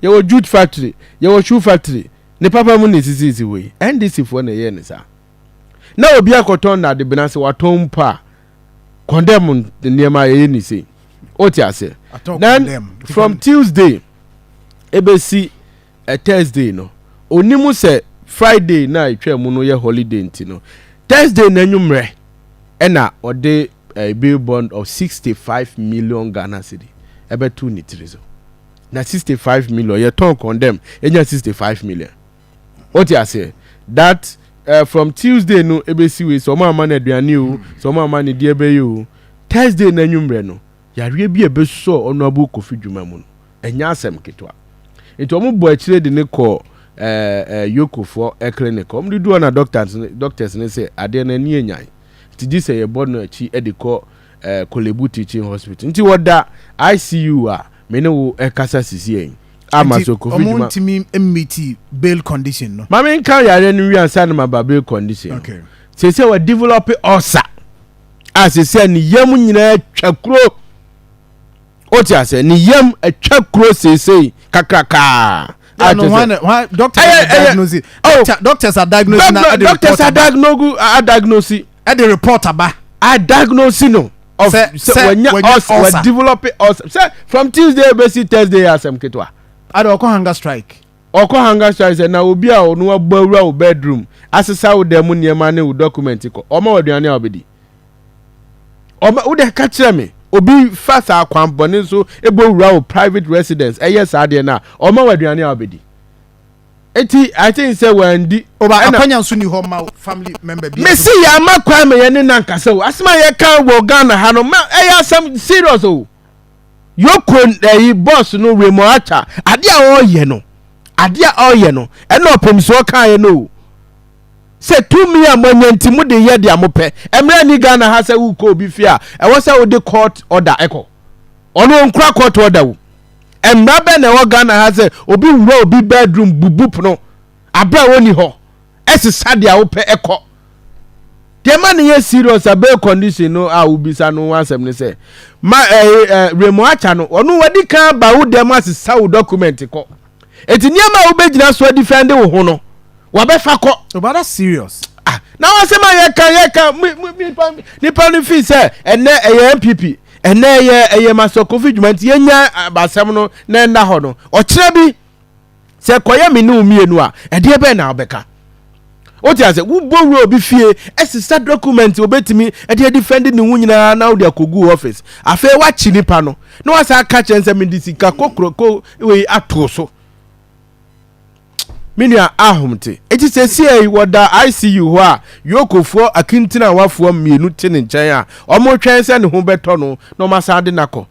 your jute factory, your shoe factory. Ne papa mu ne sisi we. NDC for na ye ne sa. Na obi akoton na de benase waton pa. Condemn the niema ye ni say. Oti ase. Then from Tuesday ebesi a Thursday no. Onimu se Friday na itwa mu no ye holiday ntino. Thursday na nwumre ena ode a bill bond of 65 million Ghana cedi. Ebe 2 nitirizo. Na 65 million ye ton condemn enya 65 million. What you say? That from Tuesday no ebesi we so ma na aduane o, so ma na die ebe yo. Thursday na nwumre no ya wie bi ebe so Honorable Kofi Jumah mu no. Enya asem ketwa. Enti omo bo akire de ne ko EOCO for a clinic. Omo do na doctors ne say ade na ni enyan. Ti di say ye board no achi e de ko Kolebu teaching hospital. Nti woda ICU a me ne wo ekasa sisi en. Amaso Kofi Jumah. Omo ntimi bail condition no. Ma me kan yare no wi ansa na ma bail condition. Okay. Say we develop ulcer. As say ni yam nyina twakro. Oti ase ni yam atwakro say kakraka. No, why doctors are diagnosing? Doctors are diagnosing. Doctors are diagnosing. At the report about I diagnosing no. Of when you develop ulcer. Say from Tuesday basi Thursday asem ketwa. At Oko hunger strike. Oko hunger strike say na obi a onu abawura o bedroom. Asesa wo dem niema ne wo document ko. Oma waduane obedi. Oma wo de ka kire me. Obi fasa akwambone so ebowura o private residence yes ade na oma waduane obedi. Eti I think say when di oba akwanya so ni ho ma family member bi. Me see ya makwa me ye ne nankasa o. Asema ye kan wo Ghana ha no some serious o. Yoko boss no remo acha ade a oye no. Ade a oye no. E no pomso kan ye no. Se 2 million manyanti mu de ye de amope. Emra ni Ghana ha se wo ko obi fia. E wo se wo de court order eko. Ono nkura court order wo. Emra be na wo Ghana ha se obi wura obi bedroom bubup no. Abra woni ho. Ese sade a wo pe eko. The man ye serious about condition no a ubisa no wansem ne say ma remo acha no onu wadi kan ba wo dem asesa wo document ko eti niam wo begina so defend wo ho no wa be fa ko about that serious na wansem ye kan ni pan fi say ene MPP ene ye maso Kofi Jumah ye nya basem no na nda ho no o kire bi se koye me no mienu a e de be na obeka. What you say? Who borrow obi fie? Esa document obetimi e dey defend ni hu nyina na wo dey akogu office. Afa wachi nipa no. No asa catch ensem ndisi ka kokroko we ato so. Minia ahomte. Eti se sie woda ICU ho a yokofo akintina wafo mienu te ne nchen a omo twen se ne ho beto no no masade nako.